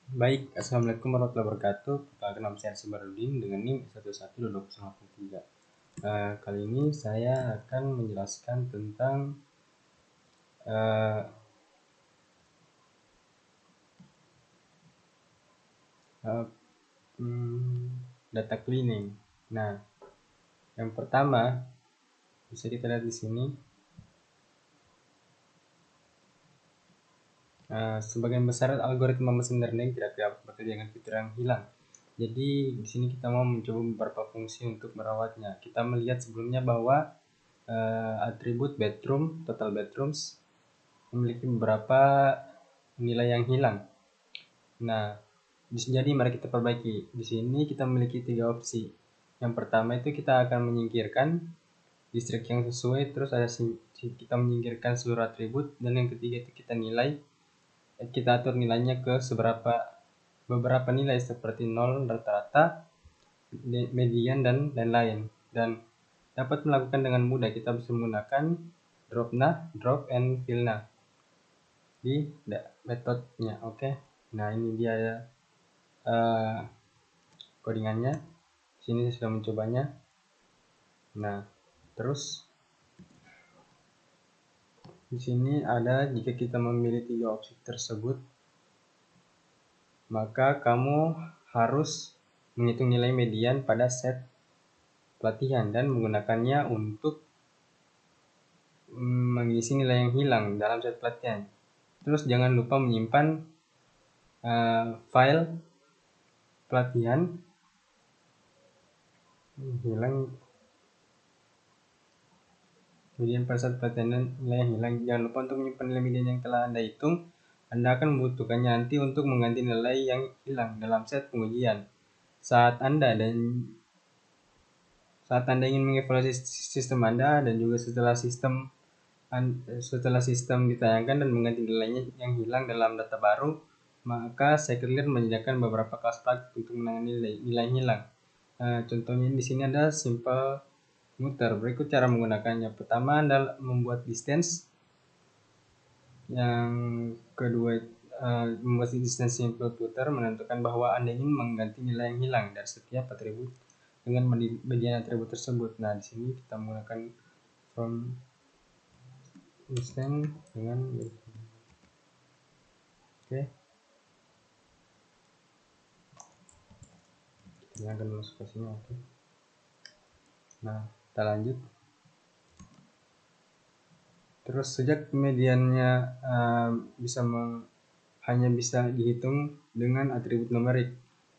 Baik, Assalamualaikum warahmatullahi wabarakatuh. Perkenalkan nama saya Sibarudin dengan NIM 112203. Kali ini saya akan menjelaskan tentang uh, uh, data cleaning. Nah, yang pertama bisa kita lihat di sini. Sebagian besar algoritma machine learning tidak dapat bekerja dengan fitur yang hilang. Jadi di sini kita mau mencoba beberapa fungsi untuk merawatnya. Kita melihat sebelumnya bahwa atribut bedroom, total bedrooms memiliki beberapa nilai yang hilang. Nah, jadi mari kita perbaiki. Di sini kita memiliki 3 opsi. Yang pertama itu kita akan menyingkirkan distrik yang sesuai, terus ada kita menyingkirkan seluruh atribut, dan yang ketiga itu kita atur nilainya ke beberapa nilai seperti 0, rata-rata, median, dan lain-lain. Dan dapat melakukan dengan mudah. Kita bisa menggunakan drop and fill di metodenya. Oke. Nah, ini dia codingannya. Sini saya sudah mencobanya. Nah, terus di sini ada, jika kita memilih 3 opsi tersebut, maka kamu harus menghitung nilai median pada set pelatihan dan menggunakannya untuk mengisi nilai yang hilang dalam set pelatihan. Terus jangan lupa menyimpan file pelatihan hilang median pada saat pelatihan nilai yang hilang. Jangan lupa untuk menyimpan nilai median yang telah Anda hitung. Anda akan membutuhkannya nanti untuk mengganti nilai yang hilang dalam set pengujian. Saat Anda ingin mengevaluasi sistem Anda dan juga setelah sistem ditayangkan dan mengganti nilainya yang hilang dalam data baru, maka Scikit-learn menyediakan beberapa kelas praktik untuk menangani nilai hilang. Contohnya di sini ada simple muter. Berikut cara menggunakannya. Pertama, Anda membuat distance. Yang kedua, membuat distance simple muter menentukan bahwa Anda ingin mengganti nilai yang hilang dari setiap atribut dengan bagian atribut tersebut. Nah, di sini kita menggunakan from distance dengan oke. Kita akan masuk ke sini. Oke. Nah, kita lanjut. Terus sejak mediannya hanya bisa dihitung dengan atribut numerik,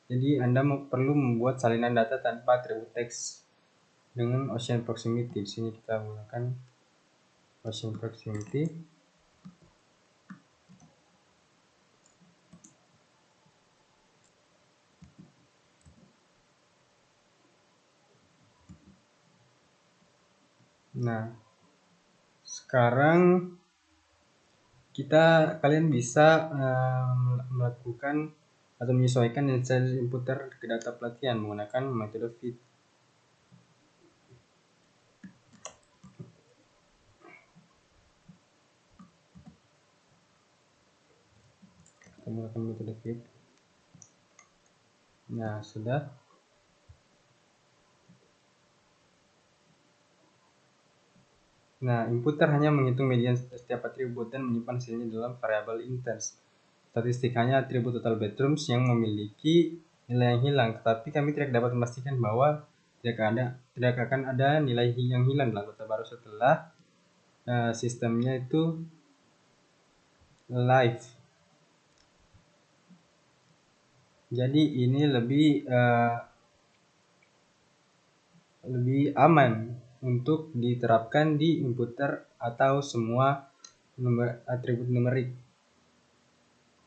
jadi Anda perlu membuat salinan data tanpa atribut teks dengan Ocean Proximity. Di sini kita menggunakan Ocean Proximity. Nah, sekarang kalian bisa melakukan atau menyesuaikan insight inputer ke data pelatihan menggunakan metode fit. Kita menggunakan metode fit. Nah, sudah. Nah, inputer hanya menghitung median setiap atribut dan menyimpan hasilnya dalam variabel instance. Statistik hanya atribut total bedrooms yang memiliki nilai yang hilang, tetapi kami tidak dapat memastikan bahwa tidak akan ada nilai yang hilang dalam data baru setelah sistemnya itu live. Jadi ini lebih aman untuk diterapkan di inputer atau semua atribut numerik.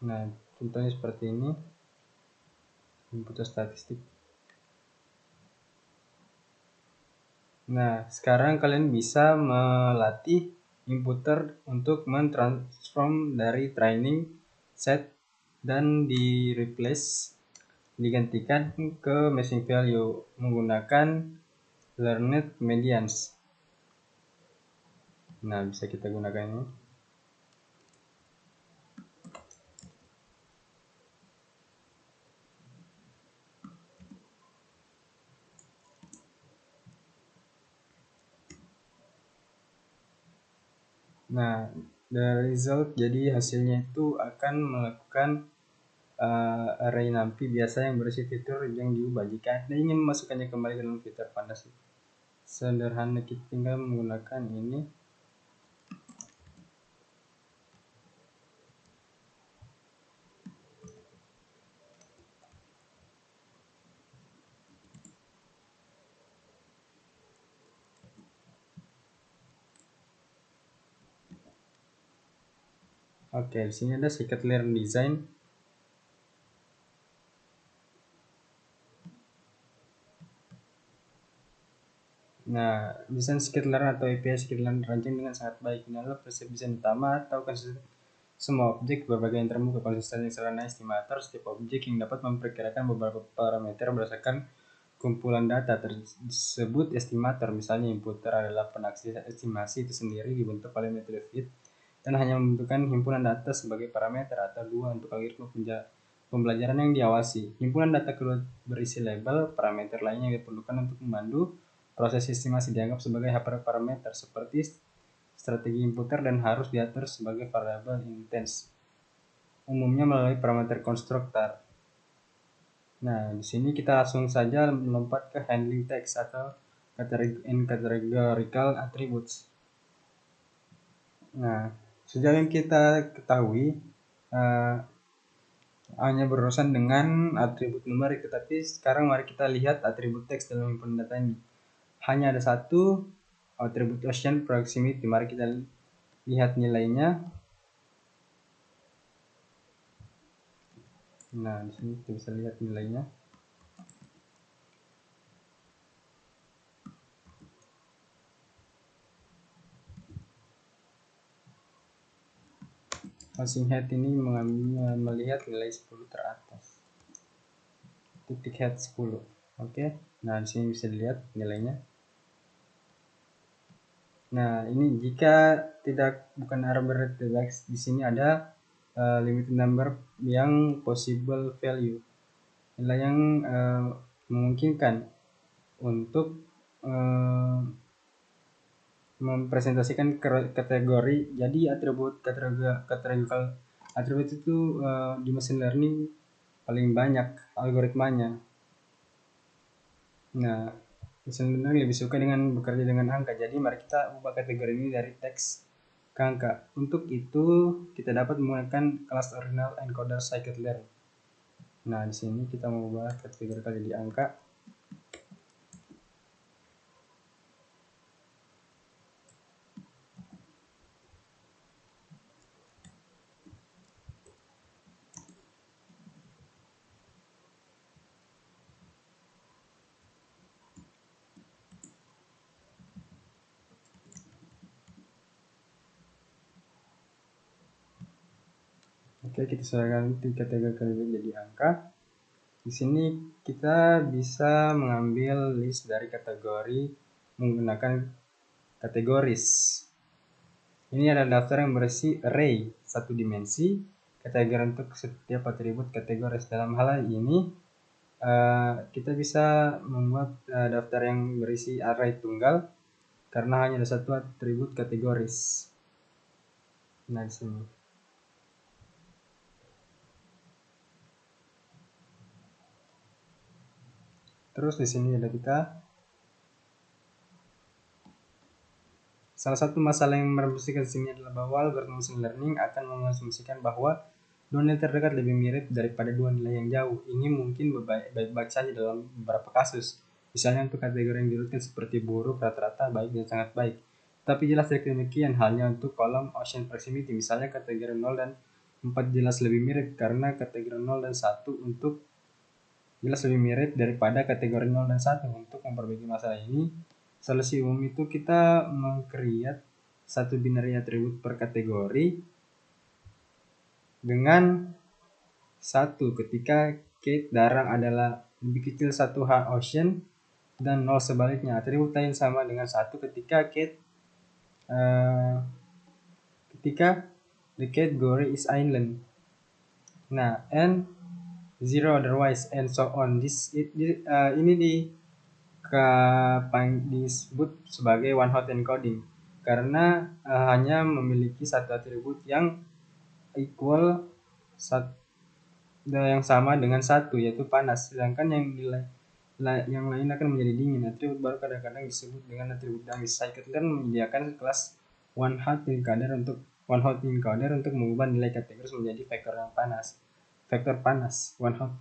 Nah, contohnya seperti ini, inputer statistik. Nah, sekarang kalian bisa melatih inputer untuk mentransform dari training set dan digantikan ke missing value menggunakan learned medians. Nah, bisa kita gunakan ini. Nah, the result jadi hasilnya itu akan melakukan array NumPy biasa yang berisi fitur yang diubah. Jika Anda ingin memasukkannya kembali ke dalam fitur pandas, sederhana kita tinggal menggunakan ini. Oke, di sini ada scikit-learn design. Nah, desain scikit-learn atau API scikit-learn dirancang dengan sangat baik. Ini adalah prinsip desain utama atau konsisten semua objek berbagai yang terbuka konsisten sarana estimator. Setiap objek yang dapat memperkirakan beberapa parameter berdasarkan kumpulan data tersebut estimator. Misalnya inputer adalah penaksir estimasi itu sendiri dibentuk oleh metode fit dan hanya membutuhkan himpunan data sebagai parameter atau dua untuk algoritma pembelajaran yang diawasi. Himpunan data kedua berisi label, parameter lainnya yang diperlukan untuk memandu proses estimasi dianggap sebagai parameter seperti strategi inputer dan harus diatur sebagai variabel intens, umumnya melalui parameter konstruktor. Nah, di sini kita langsung saja melompat ke handling text atau categorical attributes. Nah, sejauh yang kita ketahui, hanya berurusan dengan atribut numerik, tetapi sekarang mari kita lihat atribut teks dalam himpunan data ini. Hanya ada satu atribut ocean proximity. Mari kita lihat nilainya. Nah, di sini kita bisa lihat nilainya. Passing head ini melihat nilai 10 teratas. Titik head 10. Oke. Nah, di sini bisa dilihat nilainya. Nah, ini jika bukan arbitrary text, di sini ada limited number yang possible value. Nilai yang memungkinkan untuk mempresentasikan kategori. Jadi atribut categorical atribut itu di machine learning paling banyak algoritmanya. Nah, machine learning lebih suka dengan bekerja dengan angka. Jadi mari kita ubah kategori ini dari teks ke angka. Untuk itu kita dapat menggunakan kelas ordinal encoder scikit-learn. Nah, di sini kita mengubah kategori jadi angka. Oke, kita sudah ganti kategori jadi angka. Di sini kita bisa mengambil list dari kategori menggunakan kategoris. Ini adalah daftar yang berisi array satu dimensi, kategori untuk setiap atribut kategoris. Dalam hal ini kita bisa membuat daftar yang berisi array tunggal karena hanya ada satu atribut kategoris. Nah, di sini. Terus di sini ada kita. Salah satu masalah yang merumuskan sini adalah bahwa algoritma machine learning akan mengasumsikan bahwa dua nilai terdekat lebih mirip daripada dua nilai yang jauh. Ini mungkin baik-baik saja dalam beberapa kasus. Misalnya untuk kategori yang diurutkan seperti buruk, rata-rata, baik, dan sangat baik. Tapi jelas tidak demikian halnya untuk kolom ocean proximity. Misalnya kategori 0 dan 4 jelas lebih mirip karena kategori 0 dan 1 untuk jelas lebih mirip daripada kategori 0 dan 1. Untuk memperbaiki masalah ini, solusi umum itu kita meng-create satu binary atribut per kategori dengan satu ketika Kate darah adalah lebih kecil 1 H ocean dan 0 sebaliknya. Atribut lain sama dengan satu ketika Kate the category is island. Nah, and 0 otherwise and so on. Ini disebut sebagai one hot encoding karena hanya memiliki satu atribut yang equal yang sama dengan satu, yaitu panas, sedangkan yang lain akan menjadi dingin. Atribut baru kadang-kadang disebut dengan atribut dummy. Scikit-learn menyediakan kelas one hot encoder untuk mengubah nilai kategoris menjadi vektor panas one hot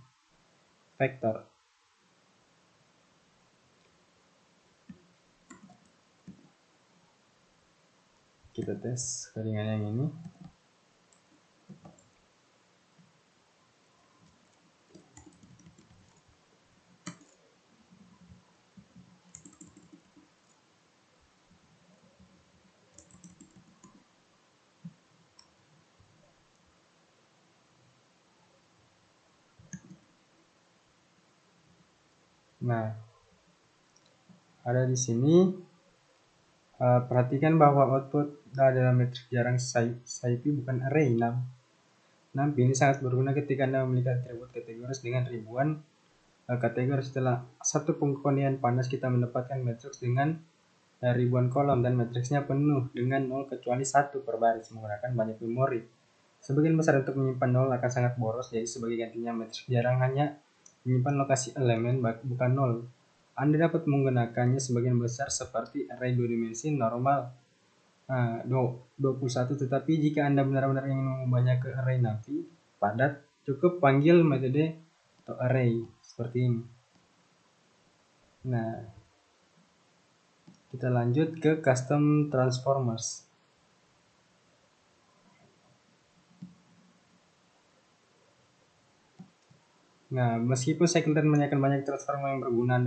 vector. Kita tes jaringan yang ini. Nah, ada di sini. Perhatikan bahwa output dalam metrik jarang SciPy bukan array. NumPy ini sangat berguna ketika Anda memiliki atribut kategoris dengan ribuan kategori. Setelah satu pengkondisian panas, kita mendapatkan matriks dengan ribuan kolom dan matriksnya penuh dengan 0 kecuali 1 per baris menggunakan banyak memori. Sebagian besar untuk menyimpan 0 akan sangat boros, jadi sebagai gantinya matriks jarang hanya menyimpan lokasi elemen bukan 0. Anda dapat menggunakannya sebagian besar seperti array 2 dimensi normal 21, tetapi jika Anda benar-benar ingin mengubahnya ke array NumPy padat, cukup panggil metode array seperti ini. Nah, kita lanjut ke custom transformers. Nah, meskipun scikit-learn menyediakan banyak transformer yang berguna,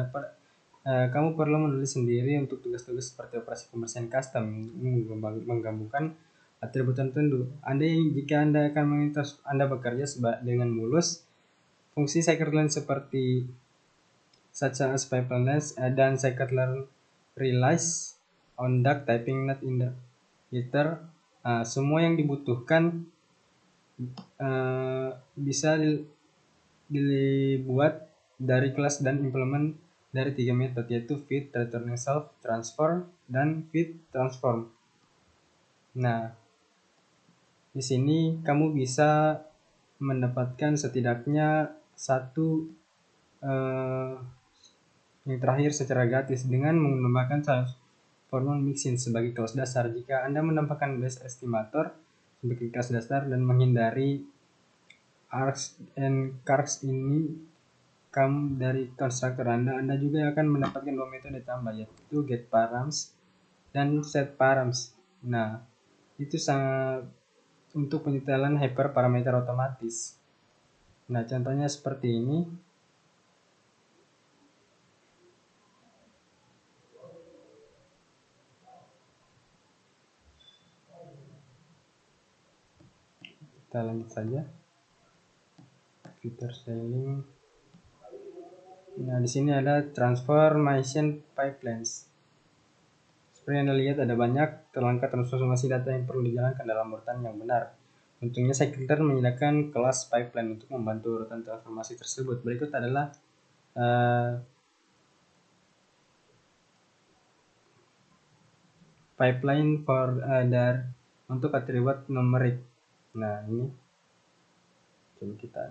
kamu perlu menulis sendiri untuk tugas-tugas seperti operasi pembersihan custom, menggabungkan atribut tertentu. Jika Anda bekerja dengan mulus, fungsi scikit-learn seperti such as pipeline length dan scikit-learn relies on duck typing not in the header, semua yang dibutuhkan bisa dibuat dari kelas dan implement dari 3 metode, yaitu feed, returning self, transfer, dan feed transform. Nah, di sini kamu bisa mendapatkan setidaknya satu yang terakhir secara gratis dengan menggunakan transformer mixin sebagai kelas dasar. Jika Anda menambahkan base estimator sebagai kelas dasar dan menghindari arcs and carcs ini dari konstruktor Anda juga akan mendapatkan 2 metode tambah, yaitu getParams dan setParams. Nah, itu sangat untuk penyetelan hyperparameter otomatis. Nah, contohnya seperti ini. Kita lanjut saja. Filter scaling. Nah, di sini ada transformation pipelines. Seperti yang Anda lihat, ada banyak langkah transformasi data yang perlu dijalankan dalam urutan yang benar. Untungnya scikit-learn menyediakan kelas pipeline untuk membantu urutan transformasi tersebut. Berikut adalah pipeline untuk atribut numerik. Nah, ini coba kita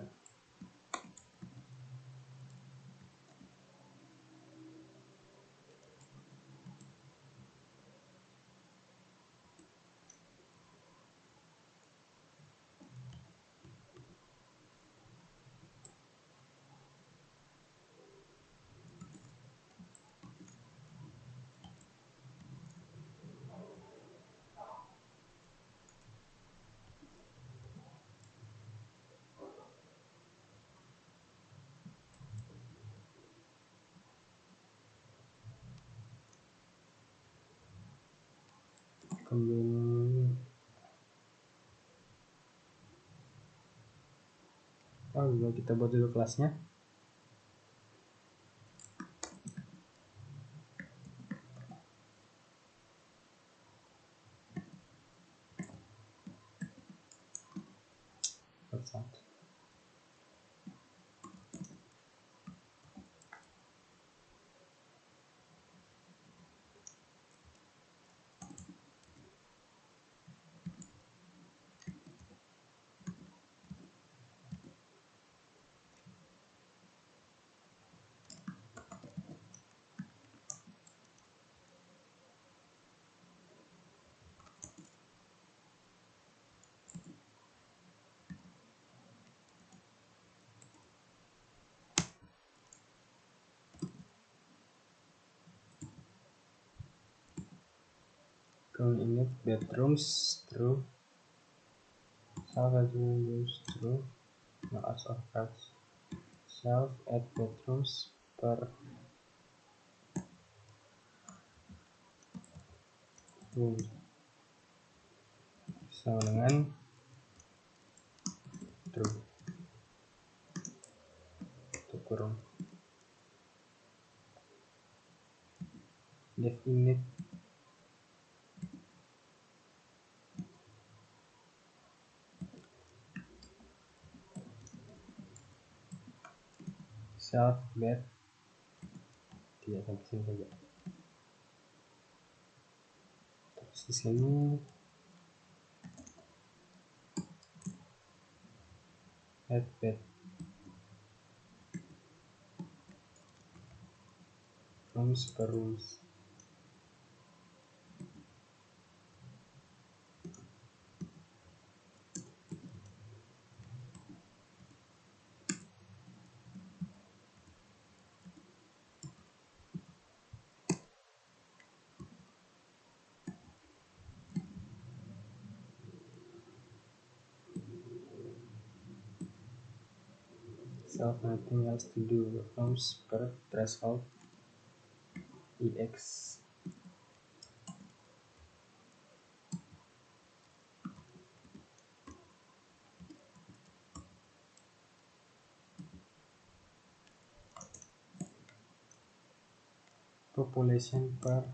kita buat dulu kelasnya. True init bedrooms true. Self bedrooms true. No as of cards. Self at bedrooms per room sama dengan true. Tutup kurung. Def init self bed tidak sampai sini saja. Terus di sini at bed rooms per rooms. Self nothing else to do. Rooms per threshold ex. Population per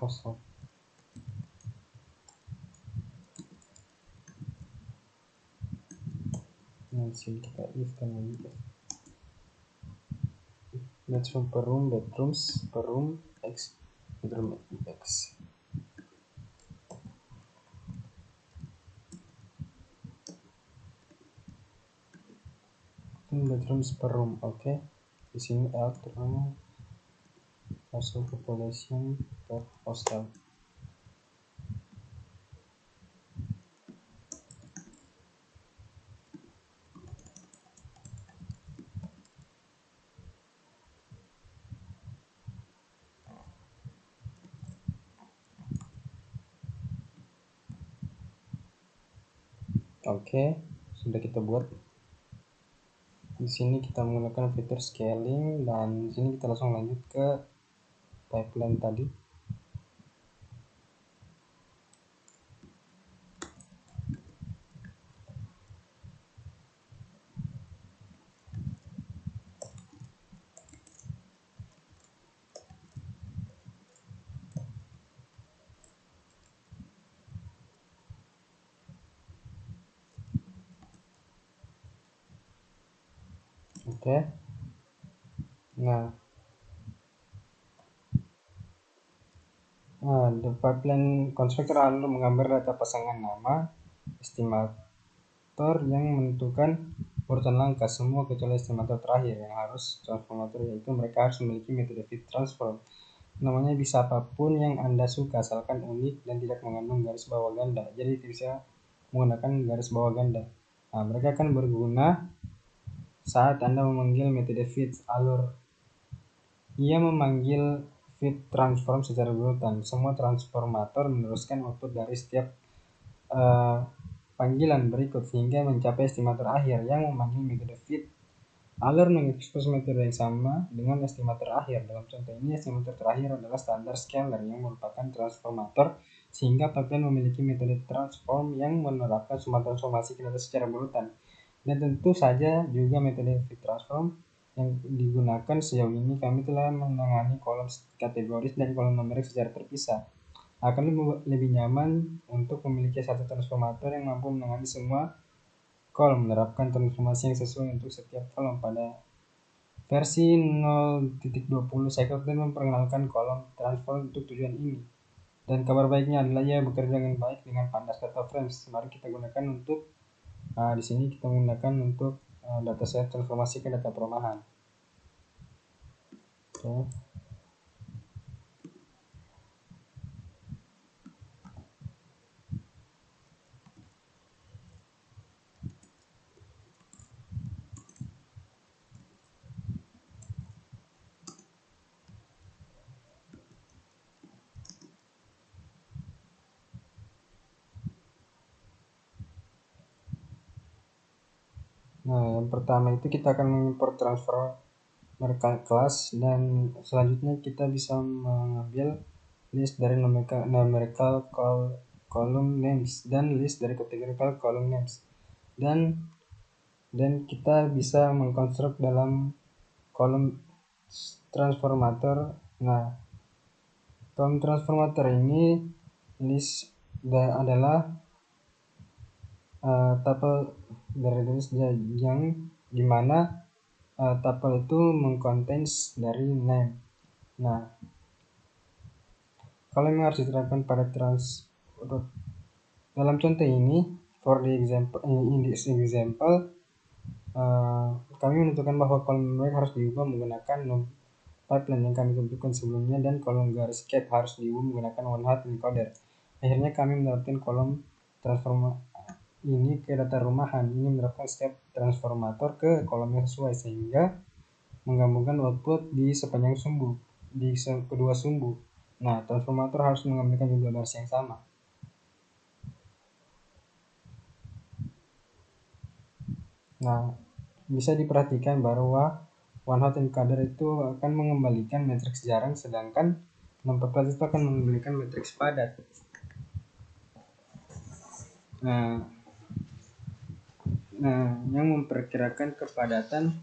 household. Nah, di sini kita if dan if. Bedroom per room, bedrooms per room x, bedroom x. Bedrooms per room, oke. Di sini out room household population per household. Oke, sudah kita buat. Di sini kita menggunakan fitur scaling dan di sini kita langsung lanjut ke pipeline tadi. Oke. Nah, the pipeline constructor lalu menggambar data pasangan nama estimator yang menentukan urutan langkah semua kecuali estimator terakhir yang harus transformator, yaitu mereka harus memiliki metode fit transform. Namanya bisa apapun yang Anda suka asalkan unik dan tidak mengandung garis bawah ganda. Jadi bisa menggunakan garis bawah ganda. Nah, mereka akan berguna saat Anda memanggil metode fit alur. Ia memanggil fit transform secara berurutan. Semua transformator meneruskan output dari setiap panggilan berikut sehingga mencapai estimator akhir yang memanggil metode fit alur mengekspos metode yang sama dengan estimator akhir. Dalam contoh ini, estimator terakhir adalah standar scaler yang merupakan transformator, sehingga pipeline memiliki metode transform yang menerapkan semua transformasi ke data secara berurutan. Dan tentu saja juga metode fit transform yang digunakan sejauh ini kami telah menangani kolom kategoris dan kolom numerik secara terpisah. Akan lebih nyaman untuk memiliki satu transformator yang mampu menangani semua kolom, menerapkan transformasi yang sesuai untuk setiap kolom. Pada versi 0.20 saya akan memperkenalkan kolom transform untuk tujuan ini. Dan kabar baiknya adalah ia bekerja dengan baik dengan pandas data frames. Mari kita gunakan untuk di sini kita menggunakan untuk dataset transformasi ke data perumahan. Oke. Nah, yang pertama itu kita akan mengimport transformer kelas, dan selanjutnya kita bisa mengambil list dari numerical column names dan list dari categorical column names, dan kita bisa mengkonstruk dalam kolom transformator. Nah, kolom transformator ini list adalah tuple dari list yang dimana tuple itu mengcontains dari name. Nah, kalau yang harus diterapkan pada dalam contoh ini, in this example, kami menentukan bahwa kolom break harus diubah menggunakan pipeline yang kami tentukan sebelumnya, dan kolom garis cap harus diubah menggunakan one hot encoder. Akhirnya kami menerapkan kolom transformer ini ke data rumahan. Ini menerapkan step transformator ke kolom yang sesuai, sehingga menggabungkan output di sepanjang kedua sumbu. Nah, transformator harus mengambilkan jumlah baris yang sama. Nah, bisa diperhatikan bahwa one hot encoder itu akan mengembalikan matriks jarang, sedangkan 614 itu akan mengembalikan matriks padat. Nah, yang memperkirakan kepadatan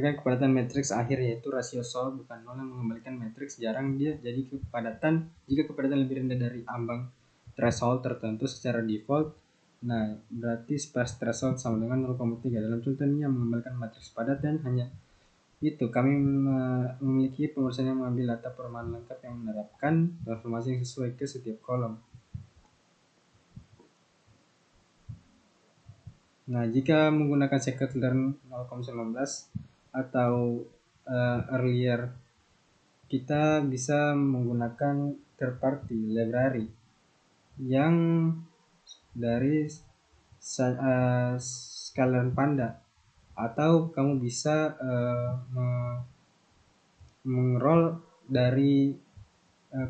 kepadatan matriks akhir, yaitu rasio solve bukan nol, yang mengembalikan matriks jarang dia jadi kepadatan jika kepadatan lebih rendah dari ambang threshold tertentu secara default. Nah, berarti sparse threshold sama dengan 0,3. Dalam contoh ini yang mengembalikan matriks padat, dan hanya itu kami memiliki pengurusan yang mengambil data perumahan lengkap yang menerapkan transformasi yang sesuai ke setiap kolom. Nah, jika menggunakan scikit-learn 0,19 atau earlier, kita bisa menggunakan third party library yang dari Sklearn Panda, atau kamu bisa mengroll dari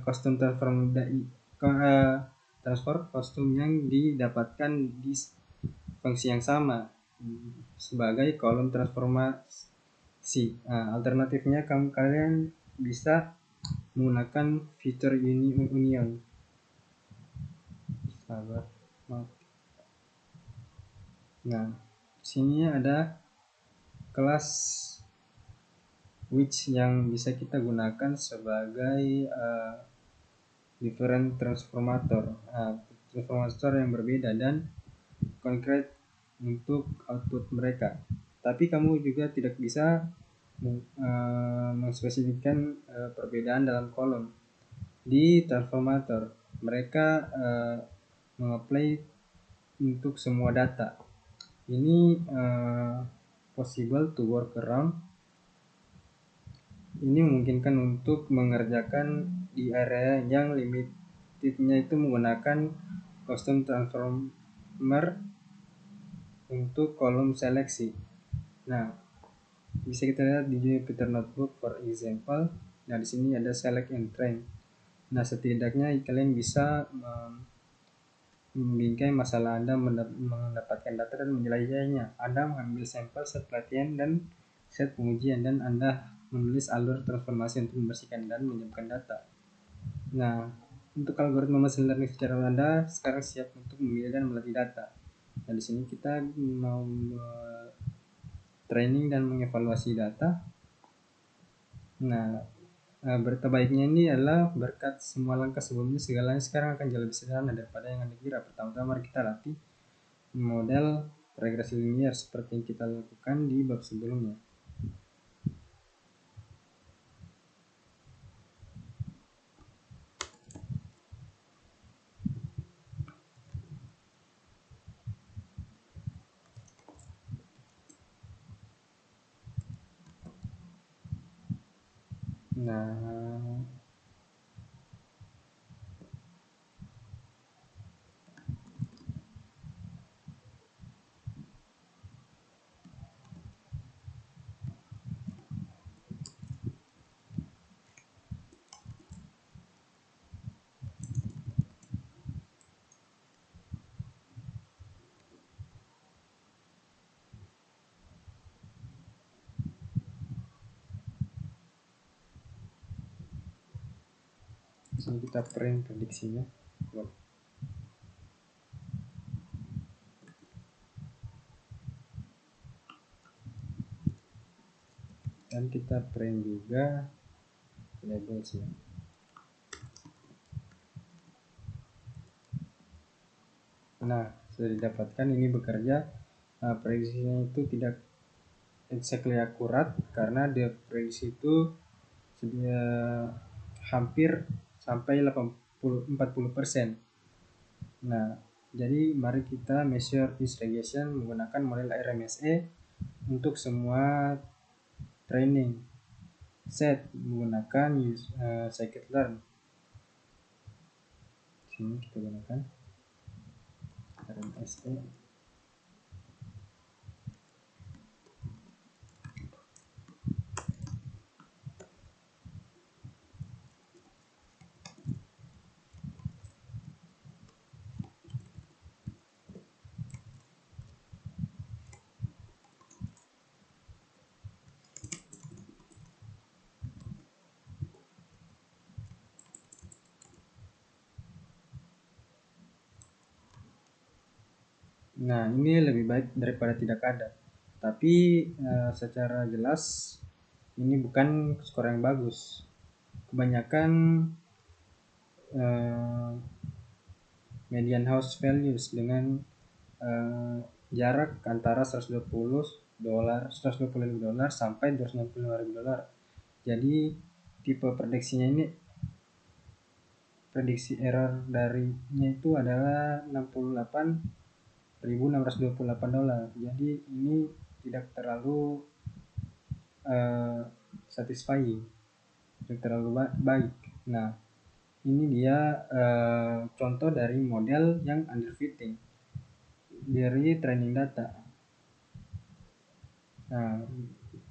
custom transform custom yang didapatkan di fungsi yang sama sebagai kolom transformasi. Alternatifnya kalian bisa menggunakan fitur union. Nah, sini ada kelas which yang bisa kita gunakan sebagai different transformator yang berbeda dan konkret untuk output mereka. Tapi kamu juga tidak bisa mengspesifikkan perbedaan dalam kolom di transformator. Mereka mengapply untuk semua data. Ini possible to work around. Ini memungkinkan untuk mengerjakan di area yang limitednya itu menggunakan custom transformer untuk kolom seleksi. Nah, bisa kita lihat di Jupyter Notebook for example. Nah, di sini ada select and train. Nah, setidaknya kalian bisa membingkai masalah Anda mendapatkan data dan menjelajahinya. Anda mengambil sampel set pelatihan dan set pengujian, dan Anda menulis alur transformasi untuk membersihkan dan menyiapkan data. Nah, untuk algoritma machine learning secara Anda sekarang siap untuk memilih dan melatih data. Nah, di sini kita mau training dan mengevaluasi data. Nah, berita baiknya ini adalah berkat semua langkah sebelumnya, segalanya sekarang akan jauh lebih sederhana daripada yang Anda kira. Pertama-tama mari kita latih model regresi linier seperti yang kita lakukan di bab sebelumnya. Nah, sini kita print prediksinya dan kita print juga labels ya. Nah, sudah didapatkan ini bekerja. Prediksinya itu tidak exactly akurat karena dia prediksi itu sudah hampir sampai 40%. Nah, jadi mari kita measure this regression menggunakan model RMSE untuk semua training set menggunakan scikit-learn. Sini kita gunakan RMSE. Nah, ini lebih baik daripada tidak ada. Tapi secara jelas ini bukan skor yang bagus. Kebanyakan median house values dengan jarak antara $120 sampai $265. Jadi tipe prediksinya ini, prediksi error darinya itu adalah $68.628. Jadi ini tidak terlalu satisfying, tidak terlalu baik. Nah, ini dia contoh dari model yang underfitting dari training data. Nah,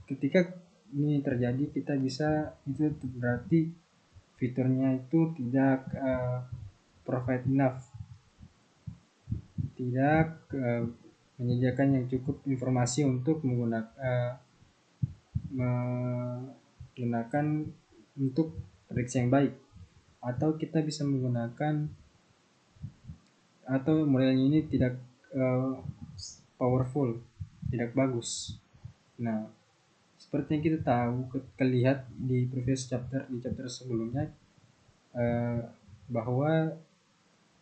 ketika ini terjadi kita bisa, itu berarti fiturnya itu tidak provide enough, tidak menyediakan yang cukup informasi untuk menggunakan untuk prediksi yang baik. Atau kita bisa menggunakan, atau modelnya ini tidak powerful, tidak bagus. Nah, seperti yang kita tahu, terlihat di previous chapter, di chapter sebelumnya, bahwa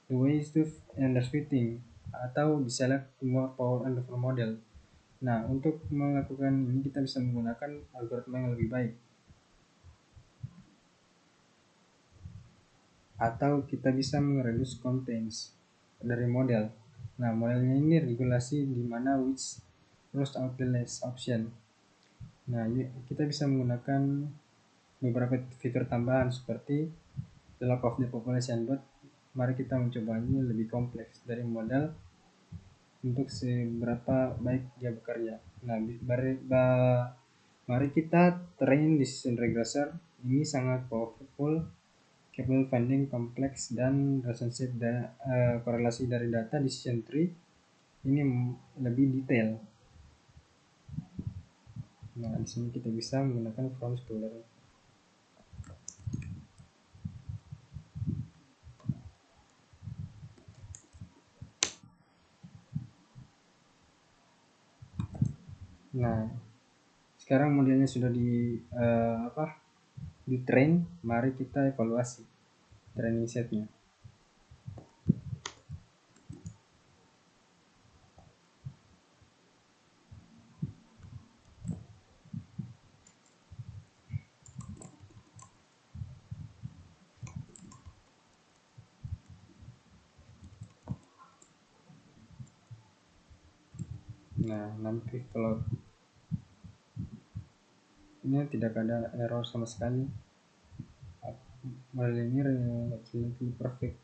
the ways to underfitting atau diselect more power underflow model. Nah, untuk melakukan ini kita bisa menggunakan algoritma yang lebih baik, atau kita bisa mereduce contents dari model. Nah, modelnya ini regulasi di mana which rules out the last option. Nah, kita bisa menggunakan beberapa fitur tambahan seperti the log of the population, but mari kita mencobanya lebih kompleks dari model untuk seberapa baik dia bekerja. Nah, mari kita train decision regressor. Ini sangat powerful, capable finding complex dan relationship korelasi dari data decision tree ini lebih detail. Nah, di sini kita bisa menggunakan from schooler. Nah, sekarang modelnya sudah di train, mari kita evaluasi training setnya. Nah, nanti kalau ini tidak ada error sama sekali, model ini absolutely perfect.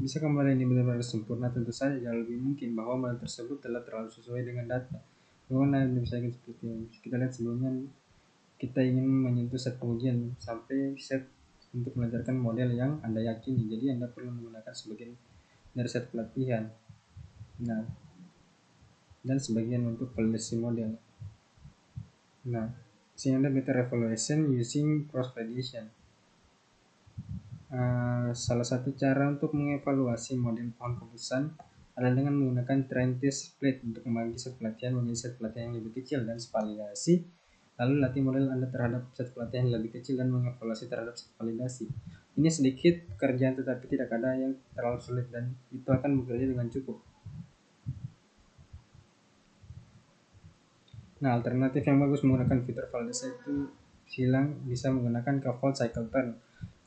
Bisa model ini benar-benar sempurna? Tentu saja jauh lebih mungkin bahwa model tersebut telah terlalu sesuai dengan data. Bagaimana bisa seperti ini? Kita lihat sebelumnya kita ingin menyentuh set pengujian sampai set untuk mengajarkan model yang Anda yakini. Jadi Anda perlu menggunakan sebagian dari set pelatihan. Nah, dan sebagian untuk validasi model. Nah, sini ada better evaluation using cross validation. Salah satu cara untuk mengevaluasi model pohon keputusan adalah dengan menggunakan trend test split untuk membagi set pelatihan menjadi set pelatihan yang lebih kecil dan validasi. Lalu latih model Anda terhadap set pelatihan yang lebih kecil dan mengevaluasi terhadap set validasi. Ini sedikit pekerjaan tetapi tidak ada yang terlalu sulit dan itu akan bekerja dengan cukup. Nah, alternatif yang bagus menggunakan fitur validasi itu silang bisa menggunakan default cycle turn.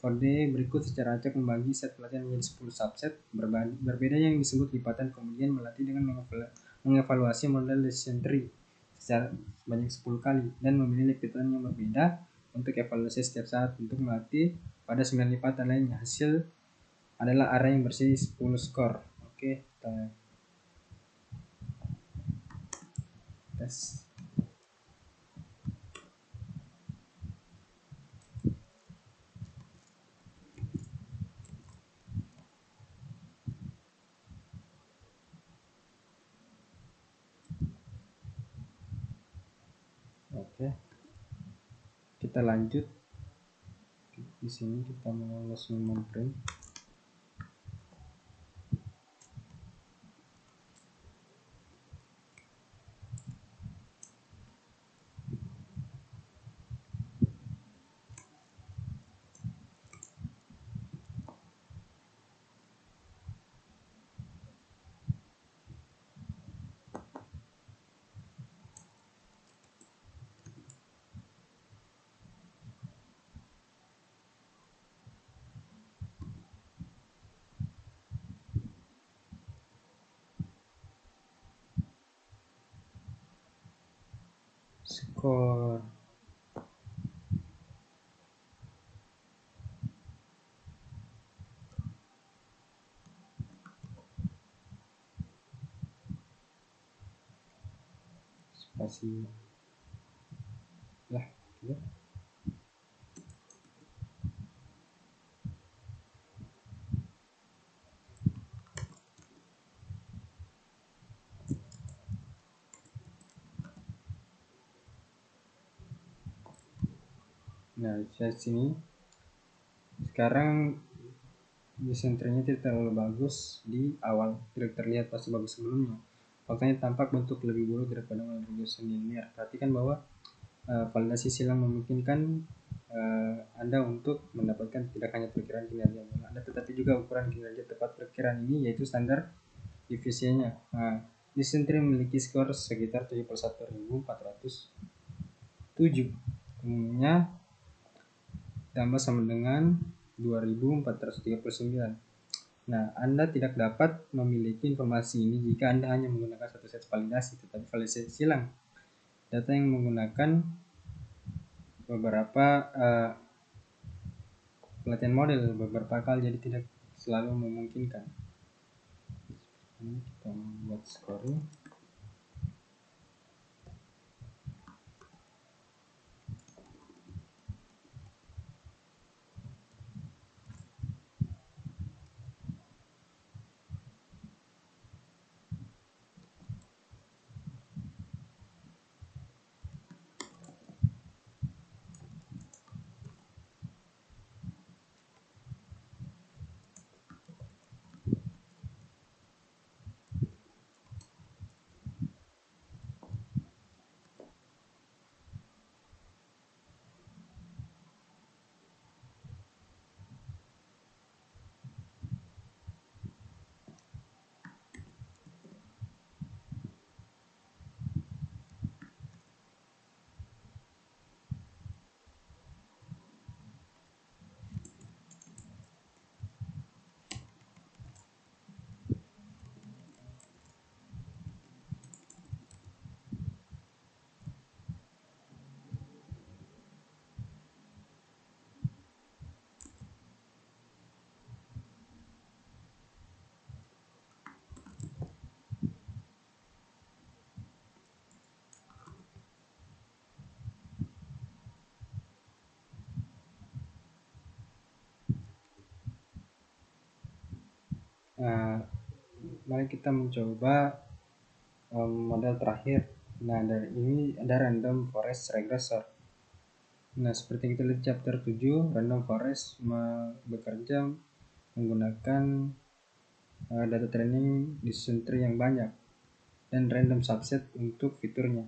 Kode berikut secara acak membagi set pelatihan menjadi 10 subset berbeda yang disebut lipatan, kemudian melatih dengan mengevaluasi model decision tree secara sebanyak 10 kali dan memilih lipatan yang berbeda untuk evaluasi setiap saat untuk melatih pada 9 lipatan lainnya. Hasil adalah array yang bersih 10 skor. Oke, kita tes. Oke, kita lanjut. Di sini kita mau langsung memprint. Skor. Spasi lah gitu. Nah, di sini sekarang desenternya tidak terlalu bagus di awal, tidak terlihat pasti bagus sebelumnya. Faktanya tampak bentuk lebih buruk daripada regression linear. Perhatikan bahwa validasi silang memungkinkan Anda untuk mendapatkan tidak hanya perkiraan kinerja Anda, tetapi juga ukuran kinerja tepat perkiraan ini, yaitu standar divisinya. Nah, Dysentery memiliki skor sekitar 71.407. Umumnya tambah sama dengan 2.439. Nah, Anda tidak dapat memiliki informasi ini jika Anda hanya menggunakan satu set validasi, tetapi validasi silang. Data yang menggunakan beberapa pelatihan model beberapa kali, jadi tidak selalu memungkinkan. Ini kita buat scoring. Nah, mari kita mencoba model terakhir. Nah, dari ini ada random forest regressor. Nah, seperti kita lihat chapter 7, random forest bekerja menggunakan data training decision tree yang banyak dan random subset untuk fiturnya.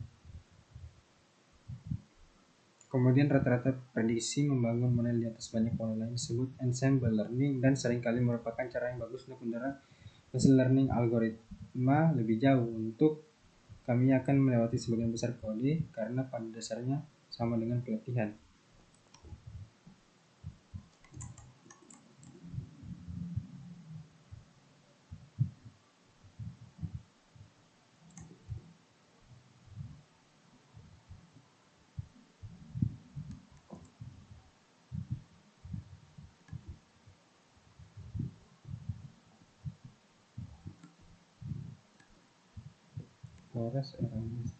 Kemudian rata-rata prediksi membangun model di atas banyak pola lain disebut ensemble learning dan seringkali merupakan cara yang bagus untuk mendorong machine learning algoritma lebih jauh. Untuk kami akan melewati sebagian besar kode karena pada dasarnya sama dengan pelatihan. Forest Erasmus.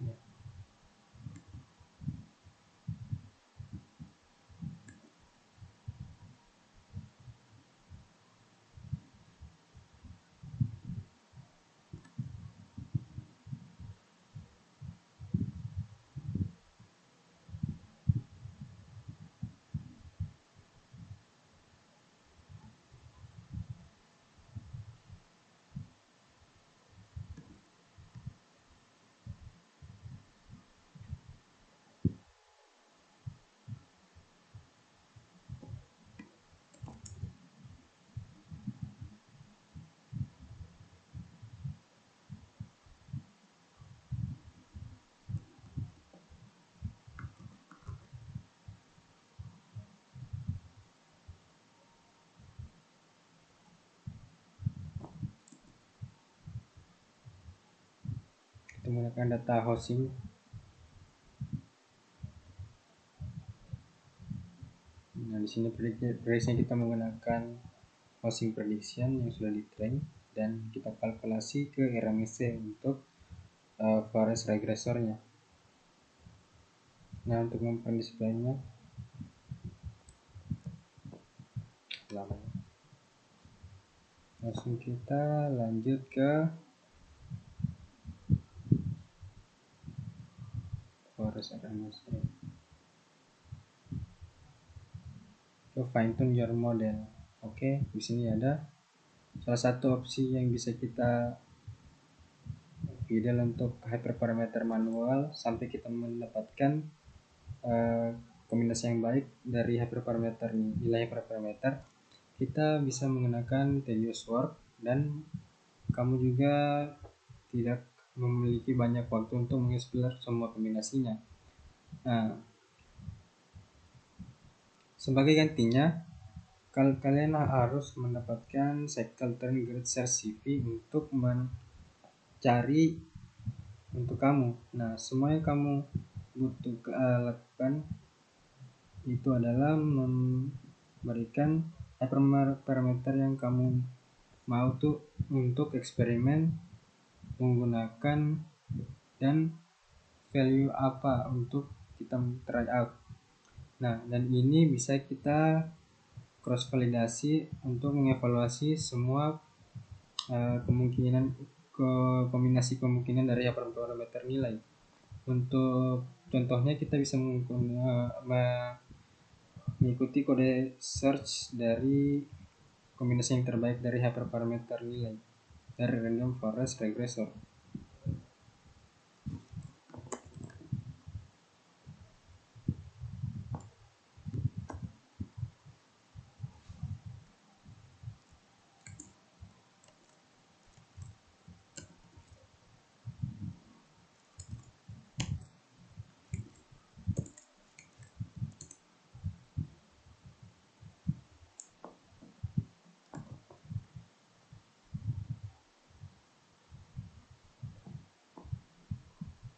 Kita menggunakan data housing. Nah, di sini prediksinya kita menggunakan housing prediction yang sudah di train dan kita kalkulasi ke RMSE untuk forest regressornya. Nah, untuk memprediksi-nya lamanya. Langsung kita lanjut ke forest RMSE. Ke fine tune your model. Oke, di sini ada salah satu opsi yang bisa kita pilih untuk hyperparameter manual sampai kita mendapatkan kombinasi yang baik dari hyperparameter nilai hyperparameter. Kita bisa menggunakan tedious work dan kamu juga tidak memiliki banyak waktu untuk mengeksplor semua kombinasinya. Nah, sebagai gantinya kalian harus mendapatkan cycle turn grid search CV untuk mencari untuk kamu. Nah, semua yang kamu butuh lakukan itu adalah memberikan parameter yang kamu mau tuh untuk eksperimen menggunakan dan value apa untuk kita try out. Nah, dan ini bisa kita cross validasi untuk mengevaluasi semua kombinasi kemungkinan dari parameter nilai. Untuk contohnya kita bisa mengikuti kode search dari kombinasi yang terbaik dari hyperparameter nilai dari random forest regressor.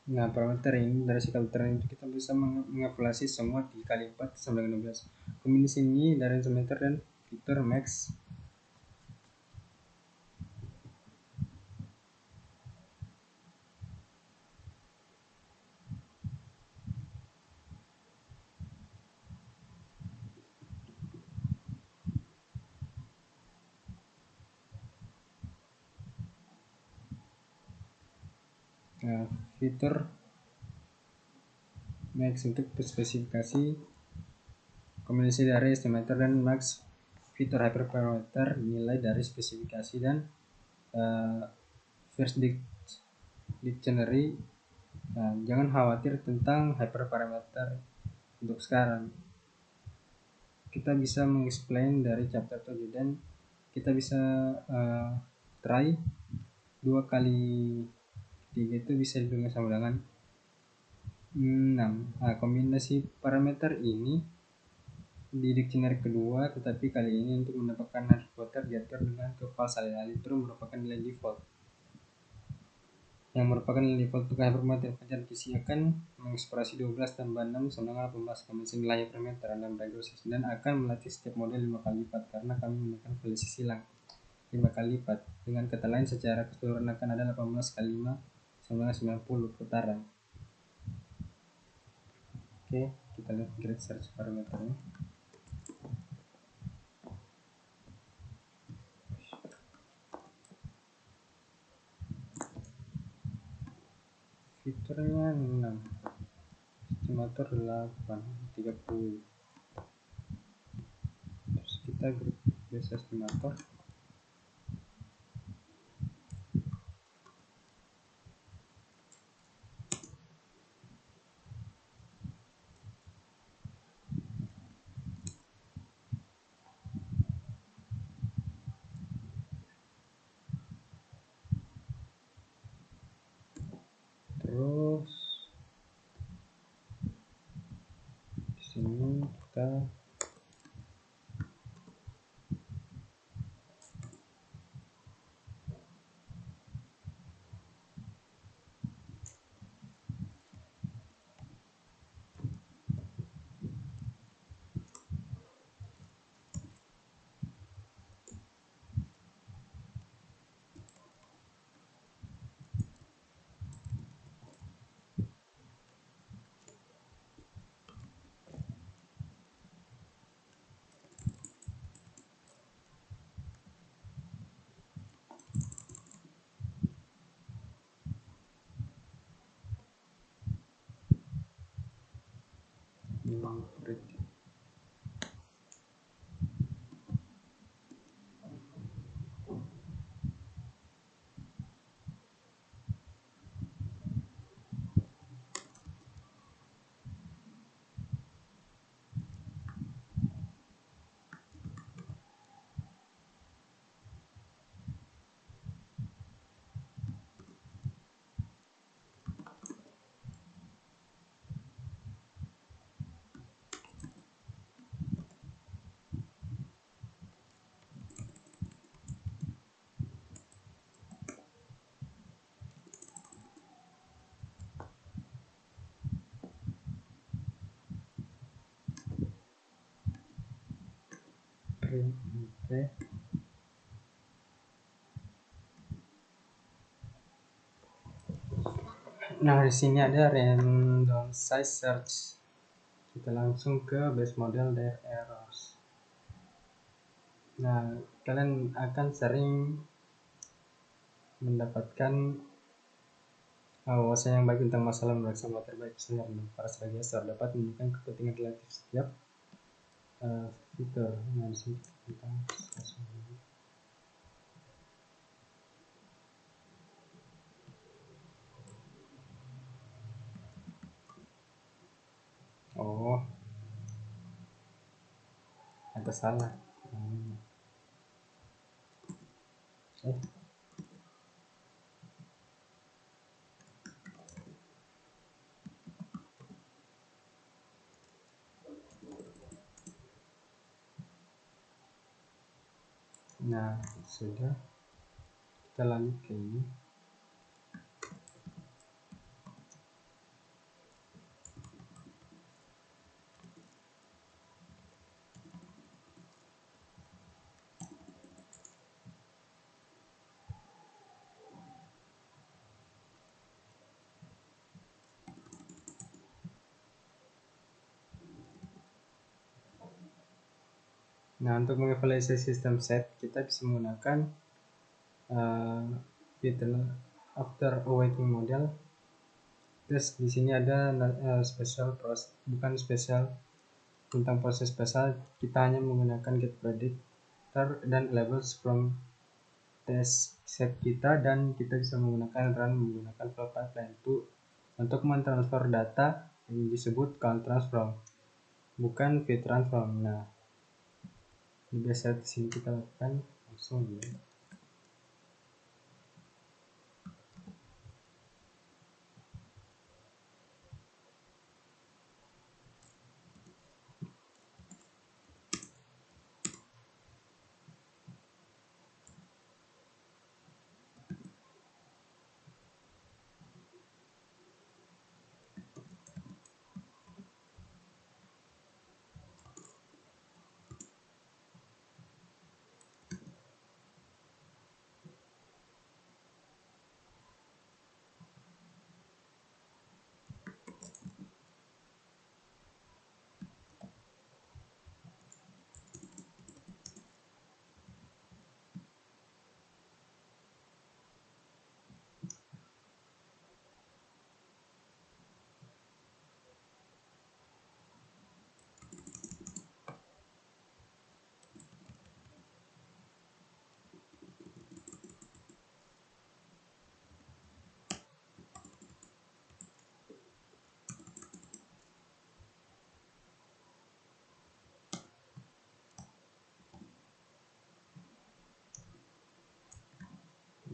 Nah, parameter ini dari cycle turn itu kita bisa mengevaluasi semua 3 kali 4 sama dengan 12. Kombinasi ini dari parameter dan fitur max. Nah, fitur Next, untuk spesifikasi kombinasi dari estimator dan max fitur hyperparameter nilai dari spesifikasi dan first dictionary. Nah, jangan khawatir tentang hyperparameter untuk sekarang. Kita bisa mengeksplain dari chapter 7 dan kita bisa try 2 kali 3 itu bisa dengan sama dengan 6. Nah, kombinasi parameter ini di dictionary kedua, tetapi kali ini untuk mendapatkan hyperparameter diatur dengan kepal salin alih merupakan nilai default. Yang merupakan nilai default untuk hyperparameter dan kisi akan mengekspresi 12 tambah 6 sama dengan 18 kombinasi nilai hyperparameter dalam diagnosis dan akan melatih setiap model 5 kali lipat karena kami menggunakan validasi silang 5 kali lipat. Dengan kata lain, secara keseluruhan akan ada 18 kali 5 sama dengan 90 putaran. Oke, kita lihat grid search parameternya. Fiturnya 6, estimator 8, 30. Terus kita grid base estimator. Terus di sini kita grid. Oke. Nah, di sini ada random size search. Kita langsung ke base model there errors. Nah, kalian akan sering mendapatkan wawasan yang baik tentang masalah memeriksa materi baik standar dan para sebagai dasar dapat menemukan kepentingan relatif setiap fitur. Nah, di sini kita oh, ada salah. Nah, sudah, kita lanjut ke ini. Nah, untuk mengevaluasi sistem set, kita bisa menggunakan fitur after awaiting model. Terus di sini ada bukan spesial tentang proses spesial, kita hanya menggunakan get predictor dan labels from test set kita, dan kita bisa menggunakan run menggunakan flow pipeline itu untuk mentransfer data yang disebut count transform, bukan fit transform. Nah, ini biasa di sini kita lakukan langsung ya.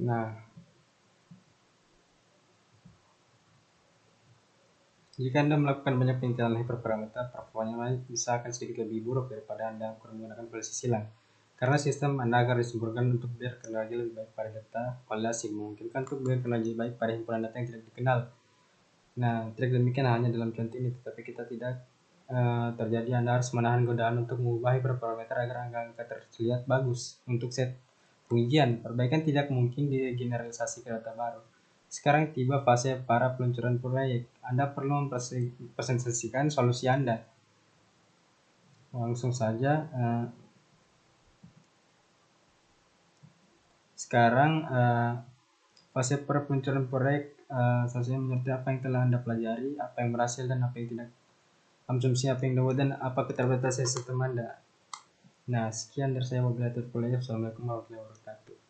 Nah, jika Anda melakukan banyak pengintilan hyperparameter, performanya bisa akan sedikit lebih buruk daripada Anda menggunakan policy silang. Karena sistem Anda akan disempurnakan untuk berkinerja lebih baik pada data validasi, memungkinkan untuk berkinerja lebih baik pada himpunan data yang tidak dikenal. Nah, tidak demikian hanya dalam contoh ini, tetapi kita tidak terjadi Anda harus menahan godaan untuk mengubah hyperparameter agar angka terlihat bagus untuk set pengujian. Perbaikan tidak mungkin digeneralisasi ke data baru. Sekarang tiba fase para peluncuran proyek. Anda perlu mempresentasikan solusi Anda. Langsung saja. Sekarang fase para peluncuran proyek selanjutnya mengerti apa yang telah Anda pelajari, apa yang berhasil dan apa yang tidak, asumsi apa yang dapat, dan apa keterbatasan sistem Anda. Nah, sekian dari saya. Wabillahi taufiq wal hidayah. Assalamualaikum warahmatullahi wabarakatuh.